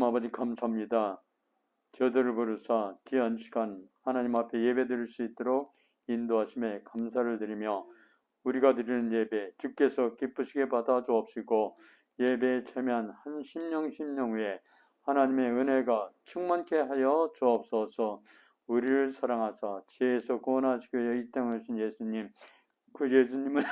아버지 감사합니다. 저들을 부르사 귀한 시간 하나님 앞에 예배드릴 수 있도록 인도하심에 감사를 드리며 우리가 드리는 예배 주께서 기쁘시게 받아 주옵시고 예배에 참여한 한 심령 위에 하나님의 은혜가 충만케 하여 주옵소서. 우리를 사랑하사 지혜에서 구원하시기 위해 이 땅에 오신 예수님, 그 예수님을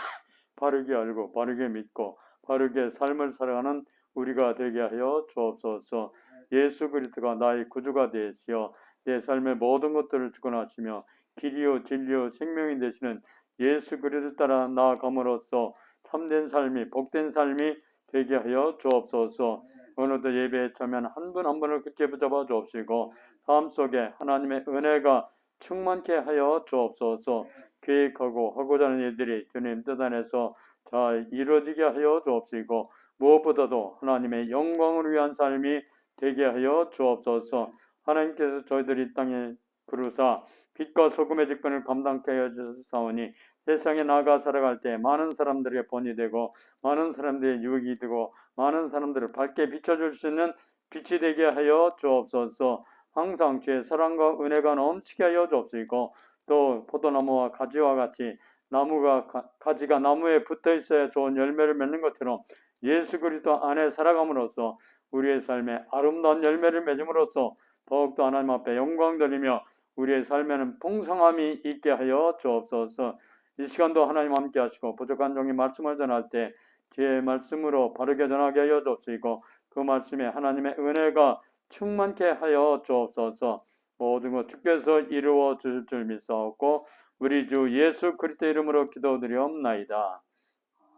바르게 알고 바르게 믿고 바르게 삶을 살아가는 우리가 되게 하여 주옵소서. 예수 그리스도가 나의 구주가 되시어 내 삶의 모든 것들을 주관하시며 길이요 진리요 생명이 되시는 예수 그리스도 따라 나아감으로써 참된 삶이 복된 삶이 되게 하여 주옵소서. 오늘도 예배에 참여한 한 분 한 분을 굳게 붙잡아 주옵시고 삶 속에 하나님의 은혜가 충만케 하여 주옵소서. 계획하고 하고자 하는 일들이 주님 뜻 안에서 잘 이루어지게 하여 주옵시고 무엇보다도 하나님의 영광을 위한 삶이 되게 하여 주옵소서. 하나님께서 저희들이 이 땅에 부르사 빛과 소금의 직분을 감당케 하여 주사오니 세상에 나가 살아갈 때 많은 사람들에게 본이 되고 많은 사람들의 유익이 되고 많은 사람들을 밝게 비춰줄 수 있는 빛이 되게 하여 주옵소서. 항상 주의 사랑과 은혜가 넘치게 하여 주옵시고 또 포도나무와 가지와 같이 나무가 가지가 나무에 붙어 있어야 좋은 열매를 맺는 것처럼 예수 그리스도 안에 살아감으로써 우리의 삶에 아름다운 열매를 맺음으로써 더욱더 하나님 앞에 영광 돌리며 우리의 삶에는 풍성함이 있게 하여 주옵소서. 이 시간도 하나님 함께 하시고 부족한 종이 말씀을 전할 때 주의 말씀으로 바르게 전하게 하여 주옵시고 그 말씀에 하나님의 은혜가 충만케 하여 주옵소서. 모든 것 주께서 이루어 주실 줄 믿사옵고 우리 주 예수 그리스도 이름으로 기도드리옵나이다.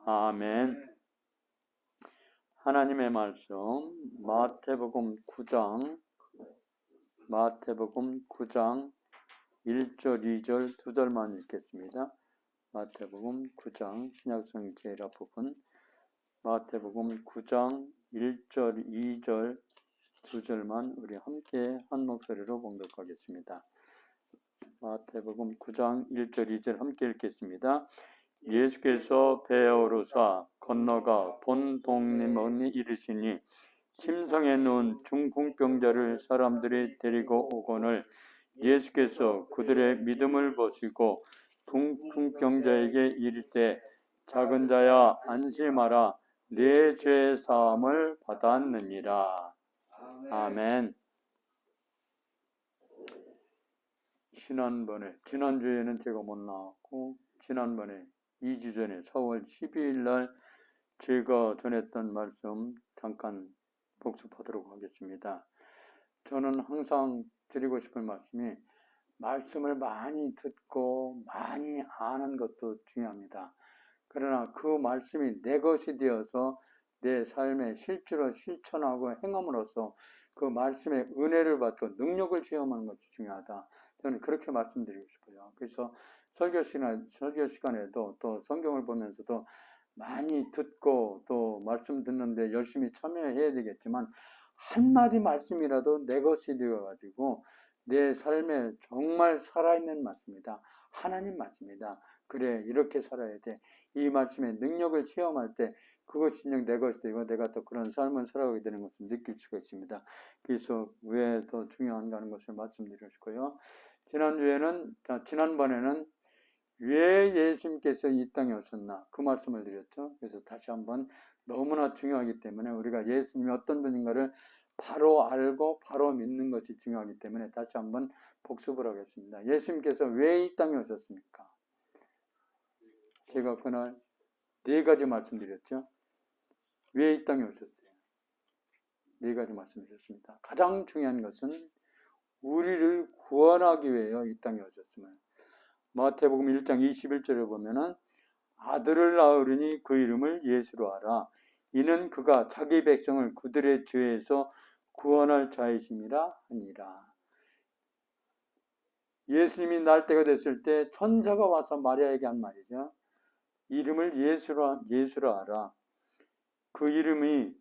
아멘. 하나님의 말씀 마태복음 9장 1절 2절 2절만 읽겠습니다. 마태복음 9장 신약성 제일 앞부분 마태복음 9장 1절 2절 2절만 우리 함께 한 목소리로 봉독하겠습니다. 마태복음 9장 1절 2절 함께 읽겠습니다. 예수께서 배에 오르사 건너가 본 동네머니 이르시니 심성에 누운 중풍병자를 사람들이 데리고 오거늘 예수께서 그들의 믿음을 보시고 중풍병자에게 이르시되 작은 자야 안심하라 네 죄 사함을 받았느니라. 아멘. 지난주에는 제가 못 나왔고 지난번에 2주 전에 4월 12일 날 제가 전했던 말씀 잠깐 복습하도록 하겠습니다. 저는 항상 드리고 싶은 말씀이 말씀을 많이 듣고 많이 아는 것도 중요합니다. 그러나 그 말씀이 내 것이 되어서 내 삶에 실제로 실천하고 행함으로써 그 말씀의 은혜를 받고 능력을 체험하는 것이 중요하다. 저는 그렇게 말씀드리고 싶어요. 그래서 설교 시간에도 또 성경을 보면서도 많이 듣고 또 말씀 듣는데 열심히 참여해야 되겠지만 한마디 말씀이라도 내 것이 되어가지고 내 삶에 정말 살아있는 말씀이다. 하나님 말씀이다. 그래 이렇게 살아야 돼. 이 말씀의 능력을 체험할 때 그것이 내 것이 되고 내가 또 그런 삶을 살아가게 되는 것을 느낄 수가 있습니다. 그래서 왜 더 중요한가 하는 것을 말씀드리고 싶고요. 지난번에는 왜 예수님께서 이 땅에 오셨나 그 말씀을 드렸죠. 그래서 다시 한번 너무나 중요하기 때문에 우리가 예수님이 어떤 분인가를 바로 알고 바로 믿는 것이 중요하기 때문에 다시 한번 복습을 하겠습니다. 예수님께서 왜 이 땅에 오셨습니까? 제가 그날 4가지 말씀드렸죠. 왜 이 땅에 오셨어요? 4가지 말씀드렸습니다. 가장 중요한 것은 우리를 구원하기 위해 이 땅에 오셨음을. 마태복음 1장 21절에 보면은 아들을 낳으리니 그 이름을 예수로 하라. 이는 그가 자기 백성을 그들의 죄에서 구원할 자이심이라 하니라. 예수님이 날 때가 됐을 때 천사가 와서 마리아에게 한 말이죠. 이름을 예수로 하라. 그 이름이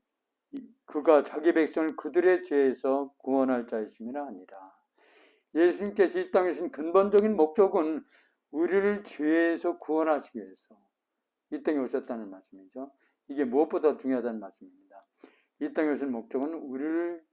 그가 자기 백성을 그들의 죄에서 구원할 자이심이라 하니라. 예수님께서 이 땅에 오신 근본적인 목적은 우리를 죄에서 구원하시기 위해서 이 땅에 오셨다는 말씀이죠. 이게 무엇보다 중요하다는 말씀입니다. 이 땅에 오신 목적은 우리를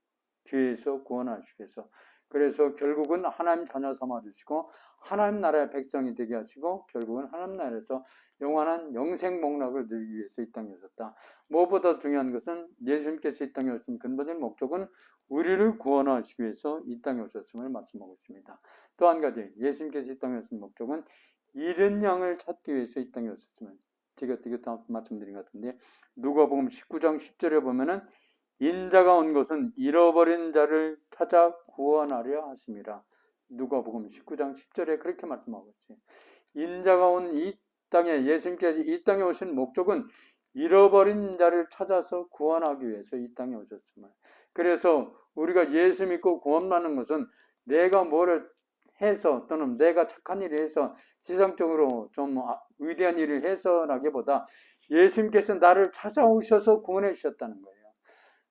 죄에서 구원하시기 위해서. 그래서 결국은 하나님 자녀 삼아주시고 하나님 나라의 백성이 되게 하시고 결국은 하나님 나라에서 영원한 영생 복락을 누리기 위해서 이 땅에 오셨다. 무엇보다 중요한 것은 예수님께서 이 땅에 오신 근본적인 목적은 우리를 구원하시기 위해서 이 땅에 오셨음을 말씀하고 있습니다. 또 한 가지 예수님께서 이 땅에 오신 목적은 잃은 양을 찾기 위해서 이 땅에 오셨음을 제가 다 말씀드린 것 같은데 누가복음 19장 10절에 보면은 인자가 온 것은 잃어버린 자를 찾아 구원하려 하심이라. 누가복음 19장 10절에 그렇게 말씀하고 있어요. 인자가 온 이 땅에 예수님께서 이 땅에 오신 목적은 잃어버린 자를 찾아서 구원하기 위해서 이 땅에 오셨음을. 그래서 우리가 예수 믿고 구원받는 것은 내가 뭐를 해서 또는 내가 착한 일을 해서 지성적으로 좀 위대한 일을 해서라기보다 예수님께서 나를 찾아오셔서 구원해 주셨다는 거예요.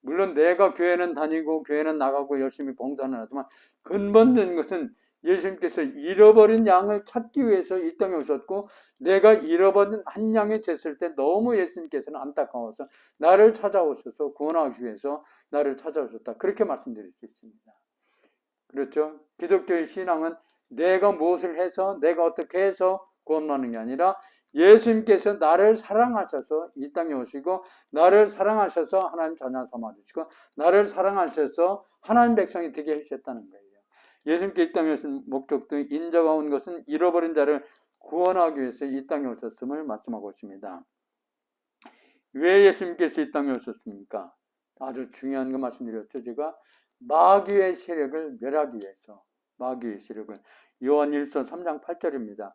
물론 내가 교회는 다니고 교회는 나가고 열심히 봉사는 하지만 근본적인 것은 예수님께서 잃어버린 양을 찾기 위해서 이 땅에 오셨고 내가 잃어버린 한 양이 됐을 때 너무 예수님께서는 안타까워서 나를 찾아오셔서 구원하기 위해서 나를 찾아오셨다. 그렇게 말씀드릴 수 있습니다. 그렇죠? 기독교의 신앙은 내가 무엇을 해서 내가 어떻게 해서 구원받는 게 아니라 예수님께서 나를 사랑하셔서 이 땅에 오시고 나를 사랑하셔서 하나님 자녀 삼아주시고 나를 사랑하셔서 하나님 백성이 되게 하셨다는 거예요. 예수님께 이 땅에 오신 목적도 인자가 온 것은 잃어버린 자를 구원하기 위해서 이 땅에 오셨음을 말씀하고 있습니다. 왜 예수님께서 이 땅에 오셨습니까? 아주 중요한 거 말씀드렸죠. 제가 마귀의 세력을 멸하기 위해서. 마귀의 세력을. 요한일서 3장 8절입니다.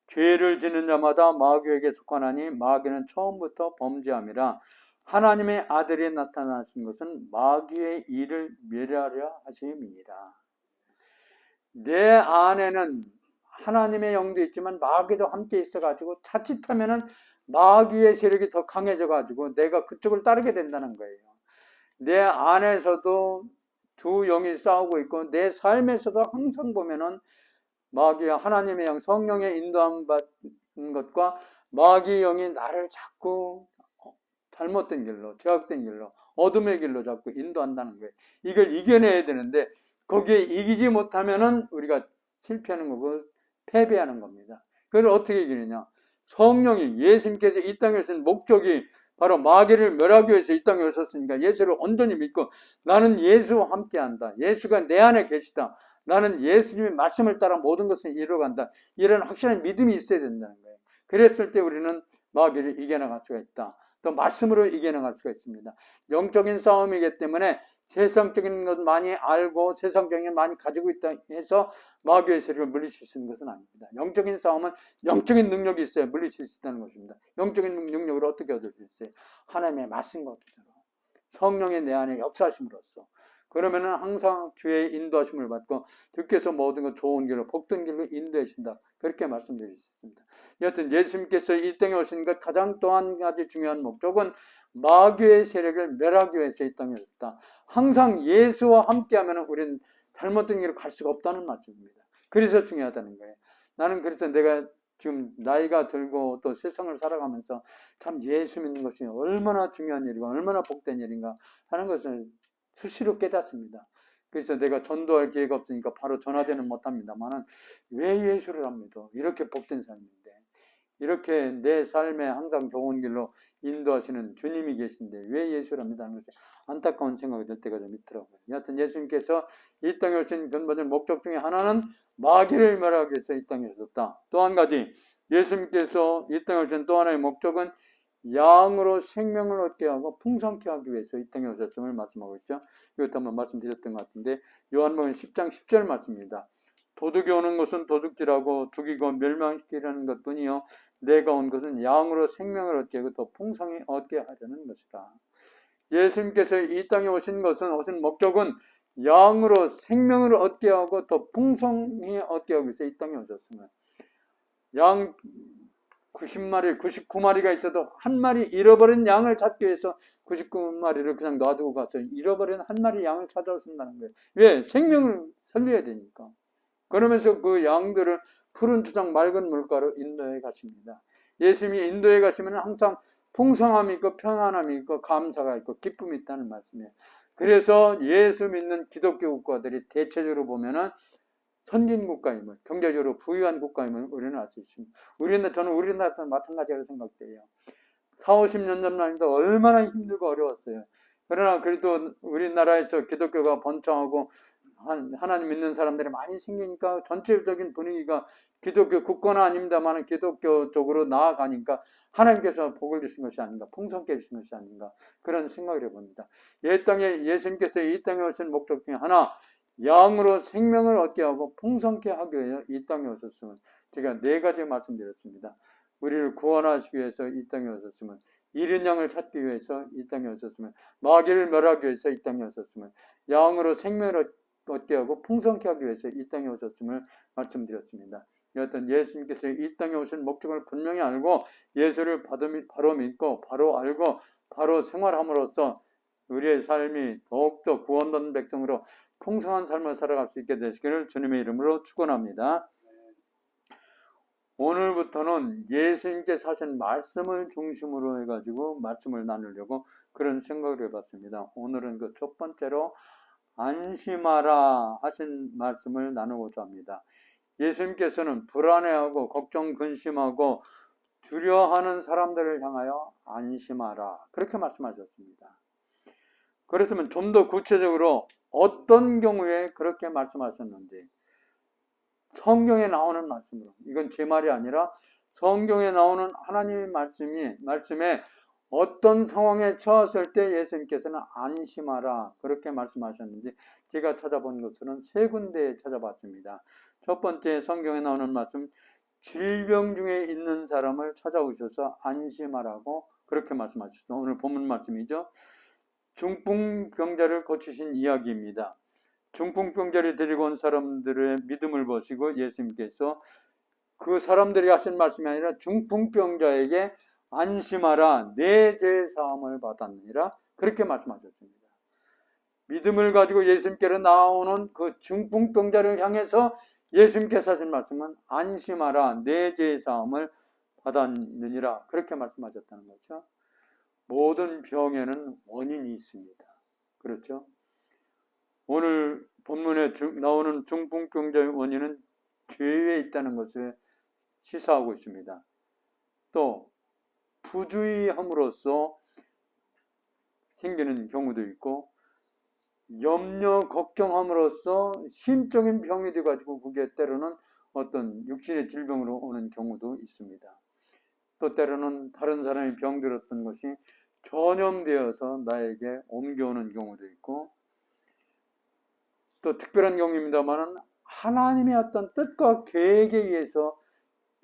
죄를 지는 자마다 마귀에게 속하나니 마귀는 처음부터 범죄함이라. 하나님의 아들이 나타나신 것은 마귀의 일을 멸하려 하심이니라. 내 안에는 하나님의 영도 있지만 마귀도 함께 있어가지고 자칫하면은 마귀의 세력이 더 강해져가지고 내가 그쪽을 따르게 된다는 거예요. 내 안에서도 두 영이 싸우고 있고 내 삶에서도 항상 보면은 마귀와 하나님의 영, 성령의 인도함 받는 것과 마귀의 영이 나를 자꾸 잘못된 길로, 죄악된 길로, 어둠의 길로 자꾸 인도한다는 거예요. 이걸 이겨내야 되는데 거기에 이기지 못하면은 우리가 실패하는 거고 패배하는 겁니다. 그걸 어떻게 이기느냐? 성령이 예수님께서 이 땅에 오신 목적이 바로 마귀를 멸하기 위해서 이 땅에 오셨으니까 예수를 온전히 믿고 나는 예수와 함께한다. 예수가 내 안에 계시다. 나는 예수님의 말씀을 따라 모든 것을 이루어간다. 이런 확실한 믿음이 있어야 된다는 거예요. 그랬을 때 우리는 마귀를 이겨나갈 수가 있다. 또 말씀으로 이겨나갈 수가 있습니다. 영적인 싸움이기 때문에 세상적인 것 많이 알고 세상적인 것 많이 가지고 있다 해서 마귀의 세력을 물리칠 수 있는 것은 아닙니다. 영적인 싸움은 영적인 능력이 있어야 물리칠 수 있다는 것입니다. 영적인 능력을 어떻게 얻을 수 있어요? 하나님의 말씀과 기도로 성령의 내 안에 역사하심으로써 그러면은 항상 주의 인도하심을 받고 주께서 모든 것 좋은 길로 복된 길로 인도하신다. 그렇게 말씀드릴 수 있습니다. 여하튼 예수님께서 이 땅에 오신 것 가장 또 한 가지 중요한 목적은 마귀의 세력을 멸하기 위해서 이 땅에 오셨다. 항상 예수와 함께하면 우리는 잘못된 길로 갈 수가 없다는 말씀입니다. 그래서 중요하다는 거예요. 나는 그래서 내가 지금 나이가 들고 또 세상을 살아가면서 참 예수 믿는 것이 얼마나 중요한 일이고 얼마나 복된 일인가 하는 것을 수시로 깨닫습니다. 그래서 내가 전도할 기회가 없으니까 바로 전화제는 못합니다만은 왜 예수를 합니다. 이렇게 복된 삶인데 이렇게 내 삶에 항상 좋은 길로 인도하시는 주님이 계신데 왜 예수를 합니다 하는 것이 안타까운 생각이 들 때가 좀 있더라고요. 여하튼 예수님께서 이 땅에 오신 근본적인 목적 중에 하나는 마귀를 멸하기 위해서 이 땅에 오셨다. 또 한 가지 예수님께서 이 땅에 오신 또 하나의 목적은 양으로 생명을 얻게 하고 풍성케 하기 위해서 이 땅에 오셨음을 말씀하고 있죠. 이것도 한번 말씀드렸던 것 같은데 요한복음 10장 10절 말씀입니다. 도둑이 오는 것은 도둑질하고 죽이고 멸망시키려는 것뿐이요 내가 온 것은 양으로 생명을 얻게 하고 더 풍성히 얻게 하려는 것이라. 예수님께서 이 땅에 오신 목적은 양으로 생명을 얻게 하고 더 풍성히 얻게 하기 위해서 이 땅에 오셨습니다. 양 90마리, 99마리가 있어도 한 마리 잃어버린 양을 찾기 위해서 99마리를 그냥 놔두고 가서 잃어버린 한 마리 양을 찾아오신다는 거예요. 왜? 생명을 살려야 되니까. 그러면서 그 양들을 푸른 투정 맑은 물가로 인도해 가십니다. 예수님이 인도해 가시면 항상 풍성함이 있고 평안함이 있고 감사가 있고 기쁨이 있다는 말씀이에요. 그래서 예수 믿는 기독교 국가들이 대체적으로 보면은 선진국가임을, 경제적으로 부유한 국가임을 우리는 알 수 있습니다. 저는 우리나라도 마찬가지라고 생각돼요. 4, 50년 전만 해도 얼마나 힘들고 어려웠어요. 그러나 그래도 우리나라에서 기독교가 번창하고 하나님 믿는 사람들이 많이 생기니까 전체적인 분위기가 기독교 국가는 아닙니다만 기독교 쪽으로 나아가니까 하나님께서 복을 주신 것이 아닌가, 풍성케 주신 것이 아닌가, 그런 생각을 해봅니다. 예수님께서 이 땅에 오신 목적 중에 하나, 양으로 생명을 얻게 하고 풍성케 하기 위해 이 땅에 오셨음을 제가 4가지 말씀드렸습니다. 우리를 구원하시기 위해서 이 땅에 오셨음을, 잃은 양을 찾기 위해서 이 땅에 오셨음을, 마귀를 멸하기 위해서 이 땅에 오셨음을, 양으로 생명을 얻게 하고 풍성케 하기 위해서 이 땅에 오셨음을 말씀드렸습니다. 여하튼 예수님께서 이 땅에 오신 목적을 분명히 알고 예수를 바로 믿고 바로 알고 바로 생활함으로써 우리의 삶이 더욱더 구원받은 백성으로 풍성한 삶을 살아갈 수 있게 되시기를 주님의 이름으로 축원합니다. 오늘부터는 예수님께서 하신 말씀을 중심으로 해가지고 말씀을 나누려고 그런 생각을 해봤습니다. 오늘은 그 첫 번째로 안심하라 하신 말씀을 나누고자 합니다. 예수님께서는 불안해하고 걱정 근심하고 두려워하는 사람들을 향하여 안심하라 그렇게 말씀하셨습니다. 그렇다면 좀 더 구체적으로 어떤 경우에 그렇게 말씀하셨는지 성경에 나오는 말씀으로, 이건 제 말이 아니라 성경에 나오는 하나님의 말씀에 어떤 상황에 처했을 때 예수님께서는 안심하라 그렇게 말씀하셨는지 제가 찾아본 것은 3군데에 찾아봤습니다. 첫 번째 성경에 나오는 말씀, 질병 중에 있는 사람을 찾아오셔서 안심하라고 그렇게 말씀하셨습니다. 오늘 본문 말씀이죠. 중풍병자를 고치신 이야기입니다. 중풍병자를 데리고 온 사람들의 믿음을 보시고 예수님께서 그 사람들이 하신 말씀이 아니라 중풍병자에게 안심하라 내 죄 사함을 받았느니라 그렇게 말씀하셨습니다. 믿음을 가지고 예수님께로 나오는 그 중풍병자를 향해서 예수님께서 하신 말씀은 안심하라 내 죄 사함을 받았느니라 그렇게 말씀하셨다는 거죠. 모든 병에는 원인이 있습니다. 그렇죠? 오늘 본문에 나오는 중풍병자의 원인은 죄에 있다는 것을 시사하고 있습니다. 또 부주의함으로써 생기는 경우도 있고 염려, 걱정함으로써 심적인 병이 돼가지고 그게 때로는 어떤 육신의 질병으로 오는 경우도 있습니다. 또 때로는 다른 사람이 병들었던 것이 전염되어서 나에게 옮겨오는 경우도 있고 또 특별한 경우입니다만은 하나님의 어떤 뜻과 계획에 의해서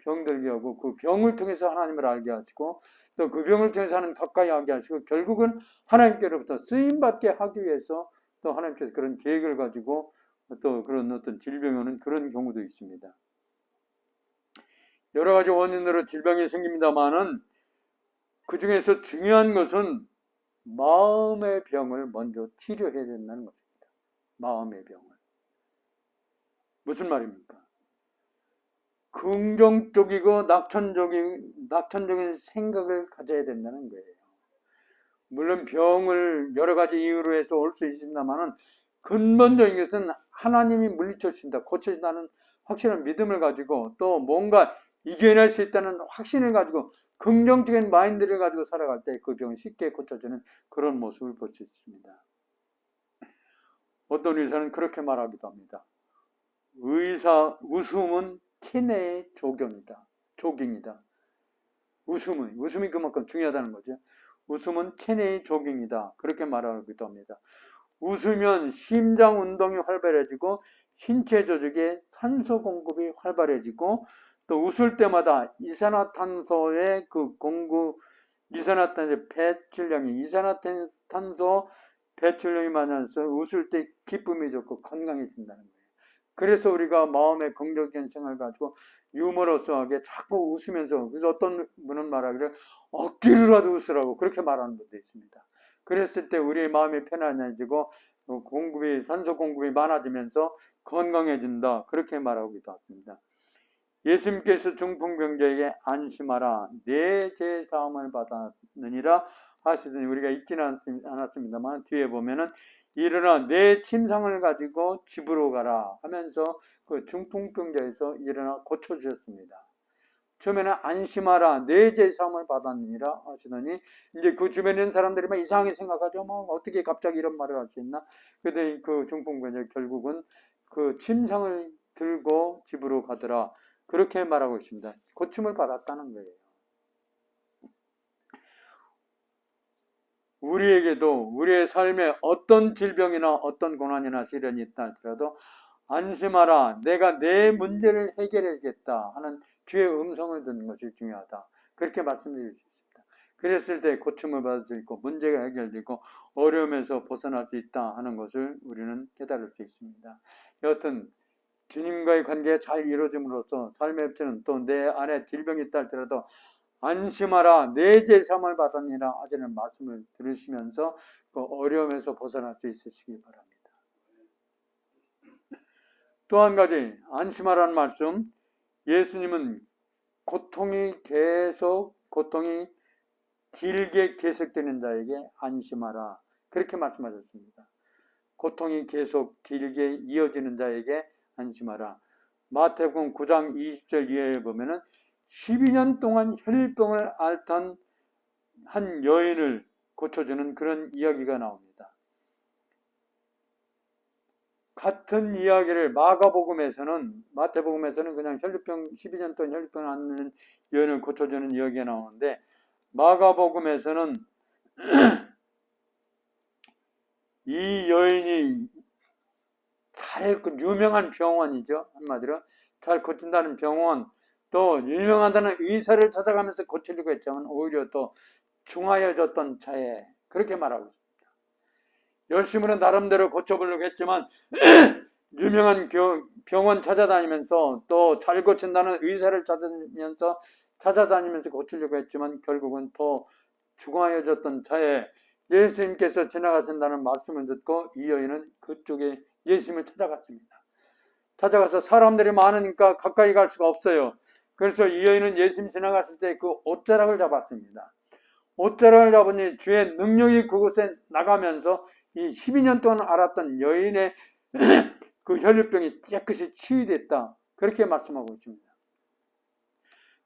병들게 하고 그 병을 통해서 하나님을 알게 하시고 또 그 병을 통해서 하나님 가까이 하게 하시고 결국은 하나님께로부터 쓰임받게 하기 위해서 또 하나님께서 그런 계획을 가지고 또 그런 어떤 질병이 오는 그런 경우도 있습니다. 여러 가지 원인으로 질병이 생깁니다만은 그 중에서 중요한 것은 마음의 병을 먼저 치료해야 된다는 것입니다. 마음의 병을. 무슨 말입니까? 긍정적이고 낙천적인 생각을 가져야 된다는 거예요. 물론 병을 여러 가지 이유로 해서 올 수 있습니다만은 근본적인 것은 하나님이 물리쳐 주신다, 고쳐준다는 확실한 믿음을 가지고 또 뭔가 이겨낼 수 있다는 확신을 가지고 긍정적인 마인드를 가지고 살아갈 때 그 병을 쉽게 고쳐주는 그런 모습을 볼 수 있습니다. 어떤 의사는 그렇게 말하기도 합니다. 웃음은 체내의 조경이다. 웃음이 그만큼 중요하다는 거죠. 웃음은 체내의 조경이다. 그렇게 말하기도 합니다. 웃으면 심장 운동이 활발해지고 신체 조직의 산소 공급이 활발해지고 또 웃을 때마다 이산화탄소의 그 공급, 이산화탄소 배출량이 많아서 웃을 때 기쁨이 좋고 건강해진다는 거예요. 그래서 우리가 마음의 긍정적인 생각을 가지고 유머러스하게 자꾸 웃으면서, 그래서 어떤 분은 말하기를 억지로라도 웃으라고 그렇게 말하는 분도 있습니다. 그랬을 때 우리의 마음이 편안해지고 산소 공급이 많아지면서 건강해진다. 그렇게 말하기도 합니다. 예수님께서 중풍병자에게 안심하라 내 죄 사함을 받았느니라 하시더니 우리가 읽지는 않았습니다만 뒤에 보면은 일어나 내 침상을 가지고 집으로 가라 하면서 그 중풍병자에서 일어나 고쳐주셨습니다. 처음에는 안심하라 내 죄사함을 받았느니라 하시더니 이제 그 주변에 있는 사람들이 막 이상하게 생각하죠. 뭐 어떻게 갑자기 이런 말을 할 수 있나? 그런데 그 중풍병자 결국은 그 침상을 들고 집으로 가더라. 그렇게 말하고 있습니다. 고침을 받았다는 거예요. 우리에게도 우리의 삶에 어떤 질병이나 어떤 고난이나 시련이 있다 할지라도 안심하라 내가 내 문제를 해결해야겠다 하는 주의 음성을 듣는 것이 중요하다. 그렇게 말씀드릴 수 있습니다. 그랬을 때 고침을 받을 수 있고 문제가 해결되고 어려움에서 벗어날 수 있다 하는 것을 우리는 깨달을 수 있습니다. 여하튼 주님과의 관계가 잘 이루어짐으로써 삶의 흡체는 또 내 안에 질병이 있다 할지라도 안심하라 내 죄사함을 받았느니라 하시는 말씀을 들으시면서 그 어려움에서 벗어날 수 있으시기 바랍니다. 또 한 가지 안심하라는 말씀, 예수님은 고통이 길게 계속되는 자에게 안심하라 그렇게 말씀하셨습니다. 고통이 계속 길게 이어지는 자에게 안심하라. 마태복음 9장 20절 이하에 보면은 12년 동안 혈병을 앓던 한 여인을 고쳐주는 그런 이야기가 나옵니다. 같은 이야기를 마태복음에서는 그냥 혈병 12년 동안 혈병을 앓는 여인을 고쳐주는 이야기가 나오는데 마가복음에서는 이 여인이 잘 유명한 병원이죠. 한마디로 잘 고친다는 병원, 또 유명하다는 의사를 찾아가면서 고치려고 했지만 오히려 또 중하여졌던 차에 그렇게 말하고 있습니다. 열심으로 나름대로 고쳐보려고 했지만 유명한 병원 찾아다니면서 또 잘 고친다는 의사를 찾아다니면서 고치려고 했지만 결국은 더 중하여졌던 차에 예수님께서 지나가신다는 말씀을 듣고 이 여인은 그쪽에 예수님을 찾아갔습니다. 찾아가서 사람들이 많으니까 가까이 갈 수가 없어요. 그래서 이 여인은 예수님 지나갔을 때 그 옷자락을 잡았습니다. 옷자락을 잡으니 주의 능력이 그곳에 나가면서 이 12년 동안 앓았던 여인의 그 혈류병이 깨끗이 치유됐다. 그렇게 말씀하고 있습니다.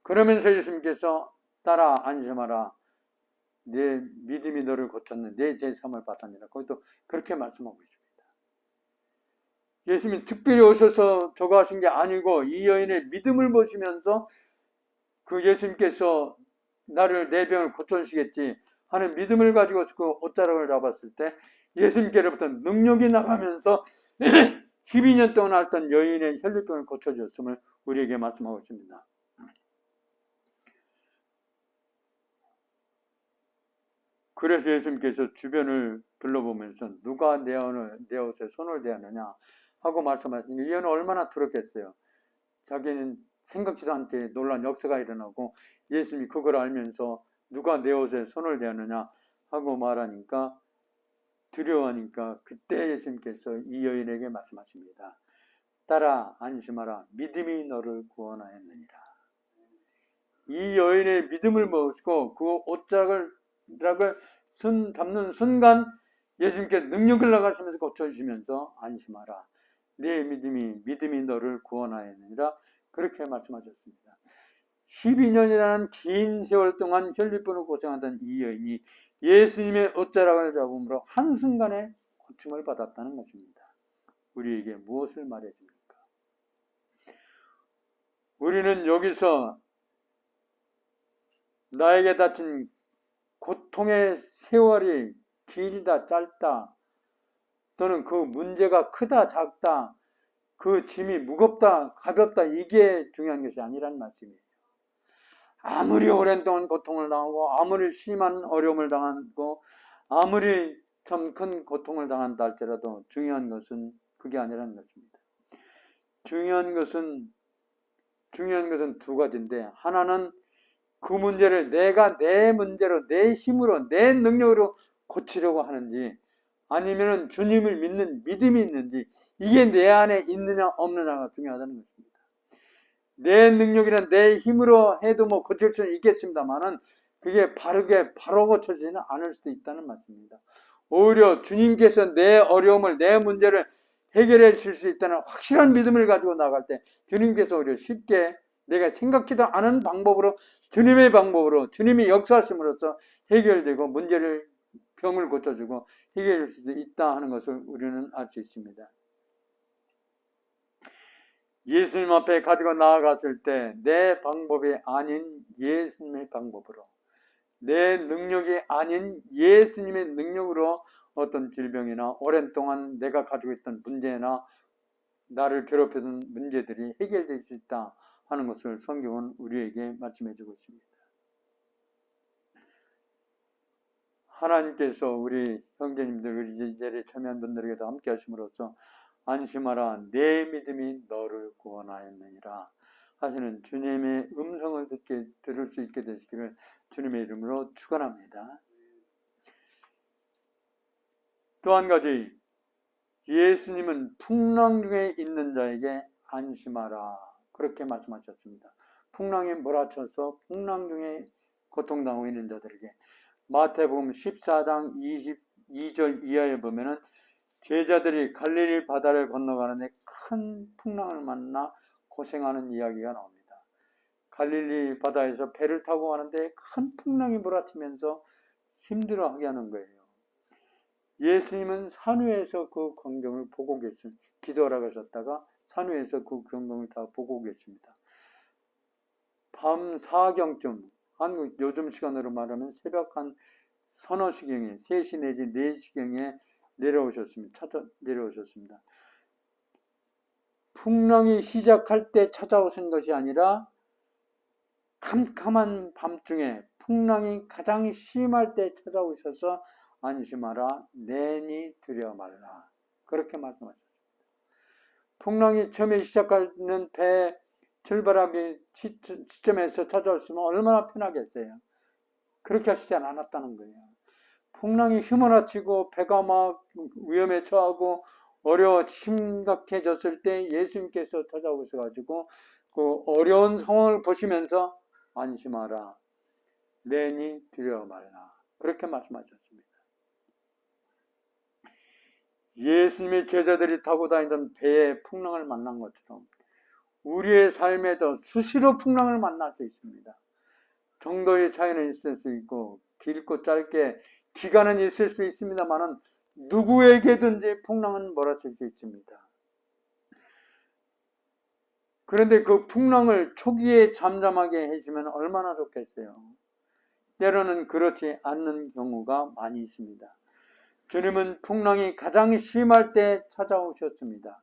그러면서 예수님께서 따라 안심하라. 내 믿음이 너를 고쳤는 내 죄사함을 받았느니라. 거기도 그렇게 말씀하고 있습니다. 예수님이 특별히 오셔서 저거 하신 게 아니고 이 여인의 믿음을 보시면서 그 예수님께서 나를 내 병을 고쳐주시겠지 하는 믿음을 가지고 그 옷자락을 잡았을 때 예수님께로부터 능력이 나가면서 12년 동안 앓던 여인의 혈류병을 고쳐주었음을 우리에게 말씀하고 있습니다. 그래서 예수님께서 주변을 둘러보면서 누가 내 옷에 손을 대었느냐 하고 말씀하시니 이 여인은 얼마나 두렵겠어요. 자기는 생각지도 않게 놀란 역사가 일어나고 예수님이 그걸 알면서 누가 내 옷에 손을 대었느냐 하고 말하니까 두려워하니까 그때 예수님께서 이 여인에게 말씀하십니다. 따라 안심하라. 믿음이 너를 구원하였느니라. 이 여인의 믿음을 보시고 그 옷자락을 잡는 순간 예수님께 능력을 나가시면서 고쳐주시면서 안심하라. 내 믿음이 너를 구원하였느니라. 그렇게 말씀하셨습니다. 12년이라는 긴 세월 동안 혈류병으로 고생하던 이 여인이 예수님의 옷자락을 잡음으로 한순간에 고침을 받았다는 것입니다. 우리에게 무엇을 말해줍니까? 우리는 여기서 나에게 닥친 고통의 세월이 길다 짧다 또는 그 문제가 크다 작다 그 짐이 무겁다 가볍다 이게 중요한 것이 아니란 말씀이에요. 아무리 오랜 동안 고통을 당하고 아무리 심한 어려움을 당하고 아무리 참 큰 고통을 당한다 할지라도 중요한 것은 그게 아니라는 것입니다. 중요한 것은 두 가지인데 하나는 그 문제를 내가 내 문제로 내 힘으로 내 능력으로 고치려고 하는지 아니면 주님을 믿는 믿음이 있는지 이게 내 안에 있느냐 없느냐가 중요하다는 것입니다. 내 능력이나 내 힘으로 해도 뭐 고칠 수는 있겠습니다만은 그게 바로 고쳐지지는 않을 수도 있다는 말씀입니다. 오히려 주님께서 내 어려움을, 내 문제를 해결해 줄 수 있다는 확실한 믿음을 가지고 나갈 때 주님께서 오히려 쉽게 내가 생각지도 않은 방법으로, 주님의 방법으로, 주님이 역사하심으로써 해결되고 문제를, 병을 고쳐주고 해결할 수 있다 하는 것을 우리는 알 수 있습니다. 예수님 앞에 가지고 나아갔을 때 내 방법이 아닌 예수님의 방법으로, 내 능력이 아닌 예수님의 능력으로 어떤 질병이나 오랜 동안 내가 가지고 있던 문제나 나를 괴롭히던 문제들이 해결될 수 있다 하는 것을 성경은 우리에게 말씀해 주고 있습니다. 하나님께서 우리 형제님들, 우리 예례 참여한 분들에게도 함께 하심으로써 안심하라, 내 믿음이 너를 구원하였느니라 하시는 주님의 음성을 들을 수 있게 되시기를 주님의 이름으로 축원합니다. 또 한 가지, 예수님은 풍랑 중에 있는 자에게 안심하라 그렇게 말씀하셨습니다. 풍랑에 몰아쳐서 풍랑 중에 고통당하고 있는 자들에게, 마태복음 14장 22절 이하에 보면은 제자들이 갈릴리 바다를 건너가는데 큰 풍랑을 만나 고생하는 이야기가 나옵니다. 갈릴리 바다에서 배를 타고 가는데 큰 풍랑이 몰아치면서 힘들어하게 하는 거예요. 예수님은 산 위에서 그 광경을 보고 계십니다. 기도하라고 하셨다가 산 위에서 그 광경을 다 보고 계십니다. 밤 4경쯤, 한국 요즘 시간으로 말하면 새벽 한 서너 시경에, 3시 내지 4시경에 내려오셨습니다. 내려오셨습니다. 풍랑이 시작할 때 찾아오신 것이 아니라 캄캄한 밤중에 풍랑이 가장 심할 때 찾아오셔서 안심하라, 내니 두려워 말라 그렇게 말씀하셨습니다. 풍랑이 처음에 시작하는 배 출발하기 시점에서 찾아왔으면 얼마나 편하겠어요. 그렇게 하시지 않았다는 거예요. 풍랑이 휘몰아치고 배가 막 위험에 처하고 어려워 심각해졌을 때 예수님께서 찾아오셔가지고 그 어려운 상황을 보시면서 안심하라, 내니 두려워 말라 그렇게 말씀하셨습니다. 예수님의 제자들이 타고 다니던 배에 풍랑을 만난 것처럼 우리의 삶에도 수시로 풍랑을 만날 수 있습니다. 정도의 차이는 있을 수 있고 길고 짧게 기간은 있을 수 있습니다만은 누구에게든지 풍랑은 몰아칠 수 있습니다. 그런데 그 풍랑을 초기에 잠잠하게 해주면 얼마나 좋겠어요. 때로는 그렇지 않는 경우가 많이 있습니다. 주님은 풍랑이 가장 심할 때 찾아오셨습니다.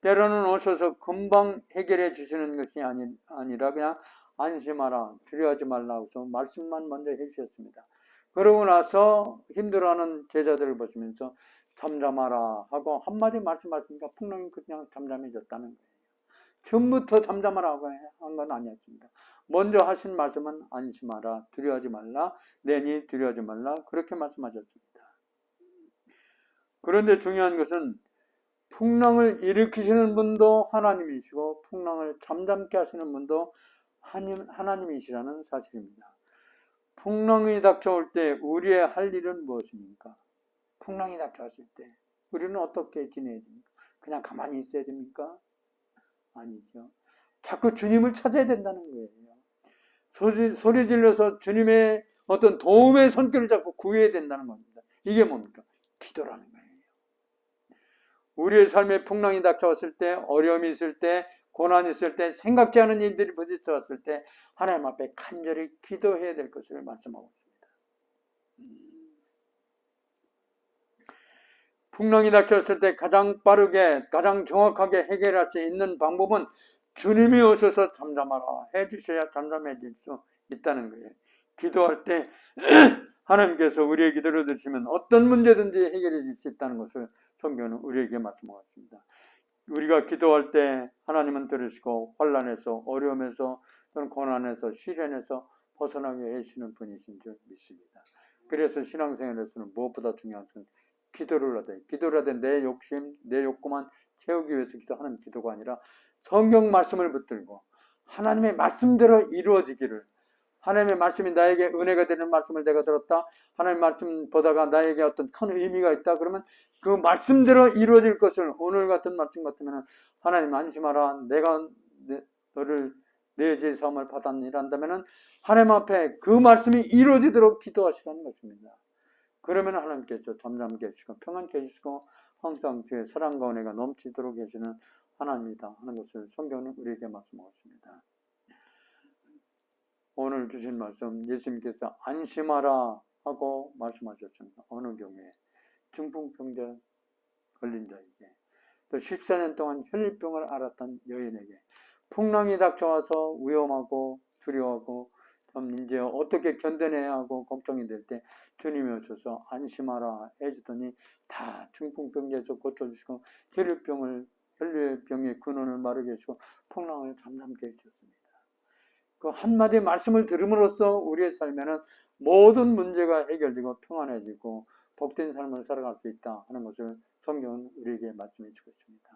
때로는 오셔서 금방 해결해 주시는 것이 아니라 그냥 안심하라, 두려워하지 말라고 해서 말씀만 먼저 해주셨습니다. 그러고 나서 힘들어하는 제자들을 보시면서 잠잠하라 하고 한마디 말씀하시니까 풍랑이 그냥 잠잠해졌다는 거예요. 처음부터 잠잠하라고 한 건 아니었습니다. 먼저 하신 말씀은 안심하라, 두려워하지 말라, 내니 두려워하지 말라 그렇게 말씀하셨습니다. 그런데 중요한 것은 풍랑을 일으키시는 분도 하나님이시고 풍랑을 잠잠케 하시는 분도 하나님이시라는 사실입니다. 풍랑이 닥쳐올 때 우리의 할 일은 무엇입니까? 풍랑이 닥쳐왔을 때 우리는 어떻게 지내야 됩니까? 그냥 가만히 있어야 됩니까? 아니죠. 자꾸 주님을 찾아야 된다는 거예요. 소리 질러서 주님의 어떤 도움의 손길을 자꾸 구해야 된다는 겁니다. 이게 뭡니까? 기도라는 거예요. 우리의 삶에 풍랑이 닥쳐왔을 때, 어려움이 있을 때, 고난이 있을 때, 생각지 않은 일들이 부딪혀왔을 때 하나님 앞에 간절히 기도해야 될 것을 말씀하고 있습니다. 풍랑이 닥쳤을 때 가장 빠르게, 가장 정확하게 해결할 수 있는 방법은 주님이 오셔서 잠잠하라 해주셔야 잠잠해질 수 있다는 거예요. 기도할 때 하나님께서 우리의 기도를 들으시면 어떤 문제든지 해결해 줄 수 있다는 것을 성경은 우리에게 말씀하고 있습니다. 우리가 기도할 때 하나님은 들으시고 환난에서, 어려움에서 또는 고난에서, 시련에서 벗어나게 해주시는 분이신 줄 믿습니다. 그래서 신앙생활에서는 무엇보다 중요한 것은 기도를 하되 내 욕심, 내 욕구만 채우기 위해서 기도하는 기도가 아니라 성경 말씀을 붙들고 하나님의 말씀대로 이루어지기를, 하나님의 말씀이 나에게 은혜가 되는 말씀을 내가 들었다. 하나님의 말씀 보다가 나에게 어떤 큰 의미가 있다. 그러면 그 말씀대로 이루어질 것을, 오늘 같은 말씀 같으면 하나님 안심하라. 내가 너를 내 죄 사함을 받았니라 한다면은 하나님 앞에 그 말씀이 이루어지도록 기도하시라는 것입니다. 그러면 하나님께서 잠잠케 해주시고 평안케 해주시고 항상 주의 사랑과 은혜가 넘치도록 계시는 하나님이다 하는 것을 성경은 우리에게 말씀하고 있습니다. 오늘 주신 말씀, 예수님께서 안심하라 하고 말씀하셨습니다. 어느 경우에 중풍병자 걸린 자에게, 또 14년 동안 혈류병을 앓았던 여인에게, 풍랑이 닥쳐와서 위험하고 두려워하고 이제 어떻게 견뎌내야 하고 걱정이 될 때 주님이 오셔서 안심하라 해주더니 다 중풍병자에서 고쳐주시고 혈류병의 근원을 마르게 해주시고 풍랑을 잠잠케 해주셨습니다. 그 한마디 말씀을 들음으로써 우리의 삶에는 모든 문제가 해결되고 평안해지고 복된 삶을 살아갈 수 있다 하는 것을 성경은 우리에게 말씀해 주고 있습니다.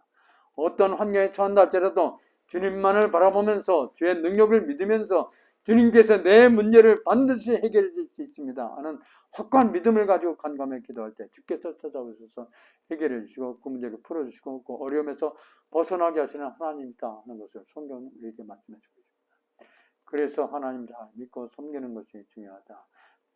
어떤 환경에 처한다 할지라도 주님만을 바라보면서 주의 능력을 믿으면서 주님께서 내 문제를 반드시 해결해 줄 수 있습니다 하는 확고한 믿음을 가지고 간감히 기도할 때 주께서 찾아오셔서 해결해 주시고 그 문제를 풀어주시고 그 어려움에서 벗어나게 하시는 하나님이다 하는 것을 성경은 우리에게 말씀해 주고 있습니다. 그래서 하나님 잘 믿고 섬기는 것이 중요하다.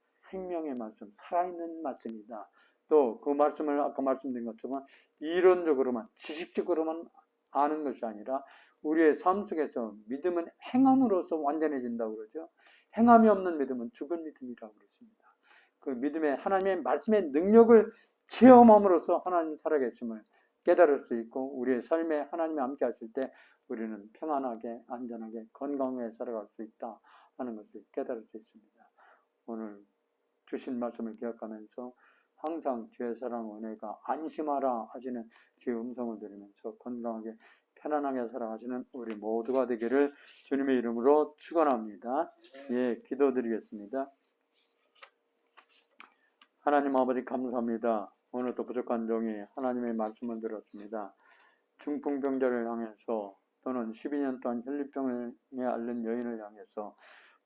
생명의 말씀, 살아있는 말씀이다. 또 그 말씀을 아까 말씀드린 것처럼 이론적으로만, 지식적으로만 아는 것이 아니라 우리의 삶 속에서 믿음은 행함으로써 완전해진다고 그러죠. 행함이 없는 믿음은 죽은 믿음이라고 그랬습니다. 그 믿음의 하나님의 말씀의 능력을 체험함으로써 하나님 살아계심을 깨달을 수 있고 우리의 삶에 하나님이 함께 하실 때 우리는 평안하게 안전하게 건강하게 살아갈 수 있다 하는 것을 깨달을 수 있습니다. 오늘 주신 말씀을 기억하면서 항상 주의 사랑 은혜가 안심하라 하시는 주의 음성을 들으면서 건강하게 편안하게 살아가시는 우리 모두가 되기를 주님의 이름으로 축원합니다. 예, 기도드리겠습니다. 하나님 아버지 감사합니다. 오늘도 부족한 종이 하나님의 말씀을 들었습니다. 중풍병자를 향해서 또는 12년 동안 혈류병에 앓는 여인을 향해서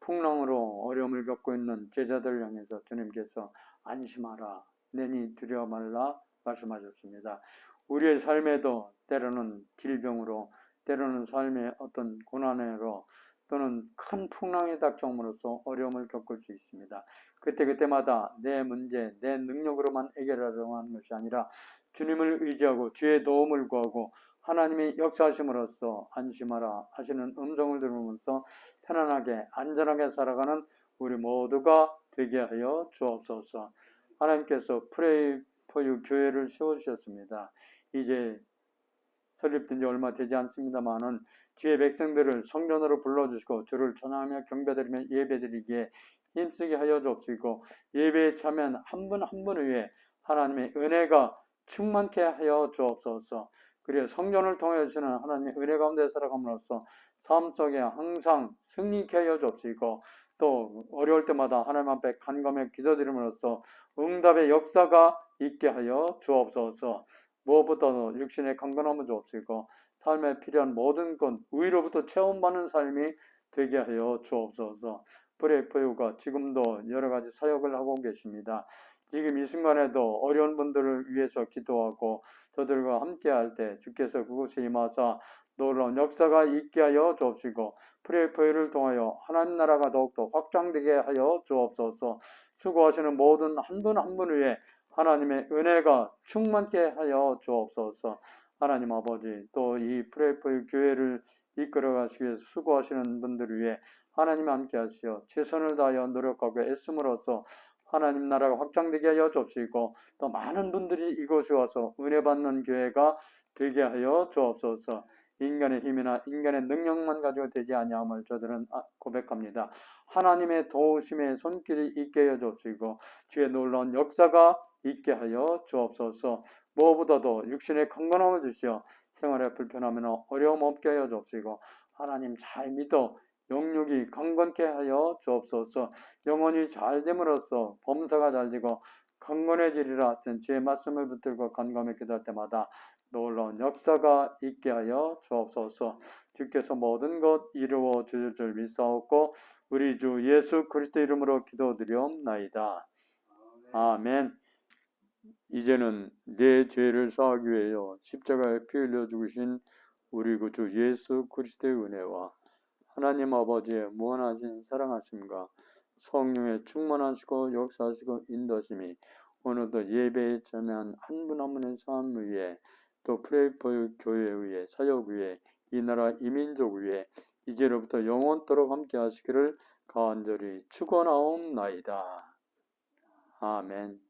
풍랑으로 어려움을 겪고 있는 제자들을 향해서 주님께서 안심하라, 내니 두려워 말라 말씀하셨습니다. 우리의 삶에도 때로는 질병으로, 때로는 삶의 어떤 고난으로 또는 큰 풍랑이 닥쳐옴으로써 어려움을 겪을 수 있습니다. 그때마다 내 문제, 내 능력으로만 해결하려고 하는 것이 아니라 주님을 의지하고 주의 도움을 구하고 하나님이 역사하심으로써 안심하라 하시는 음성을 들으면서 편안하게 안전하게 살아가는 우리 모두가 되게 하여 주옵소서. 하나님께서 프레이 포유 교회를 세워주셨습니다. 이제 설립된 지 얼마 되지 않습니다만은 주의 백성들을 성전으로 불러주시고 주를 찬양하며 경배드리며 예배드리기에 힘쓰게 하여 주옵시고 예배에 참여한 한 분 한 분 위에 하나님의 은혜가 충만케 하여 주옵소서. 그리고 성전을 통해 주시는 하나님의 은혜 가운데 살아감으로써 삶 속에 항상 승리케 하여 주옵시고 또 어려울 때마다 하나님 앞에 간감히 기도드림으로써 응답의 역사가 있게 하여 주옵소서. 무엇보다도 육신의 강건함을 주옵시고 삶에 필요한 모든 것 의로부터 체험받는 삶이 되게 하여 주옵소서. 브레이프유가 지금도 여러 가지 사역을 하고 계십니다. 지금 이 순간에도 어려운 분들을 위해서 기도하고 저들과 함께 할 때 주께서 그곳에 임하사 놀라운 역사가 있게 하여 주옵시고 프레이프유를 통하여 하나님 나라가 더욱더 확장되게 하여 주옵소서. 수고하시는 모든 한 분 한 분 위에 하나님의 은혜가 충만케 하여 주옵소서. 하나님 아버지 또 이 프레이프유 교회를 이끌어 가시기 위해서 수고하시는 분들을 위해 하나님 함께 하시어 최선을 다하여 노력하고 애씀으로써 하나님 나라가 확장되게 하여 주옵시고 또 많은 분들이 이곳에 와서 은혜 받는 교회가 되게 하여 주옵소서. 인간의 힘이나 인간의 능력만 가지고 되지 아니함을 저들은 고백합니다. 하나님의 도우심의 손길이 있게 하여 주옵시고 주의 놀라운 역사가 있게 하여 주옵소서. 무엇보다도 육신의 건강함을 주시어 생활에 불편함이나 어려움 없게 하여 주옵시고 하나님 잘 믿어 영육이 강건케 하여 주옵소서. 영혼이 잘 됨으로써 범사가 잘 되고 강건해지리라 하신 주의 말씀을 붙들고 간감히 기도할 때마다 놀라운 역사가 있게 하여 주옵소서. 주께서 모든 것 이루어 주실 줄 믿사옵고 우리 주 예수 그리스도 이름으로 기도드리옵나이다. 아멘. 이제는 내 죄를 사하기 위하여 십자가에 피 흘려 죽으신 우리 구주 예수 그리스도의 은혜와 하나님 아버지의 무한하신 사랑하심과 성령의 충만하시고 역사하시고 인도하심이 오늘도 예배에 참여한 한 분 한 분의 삶 위에 또 프레이포 교회 위에 사역 위에 이 나라 이민족 위에 이제로부터 영원토록 함께 하시기를 간절히 축원하옵나이다. 아멘.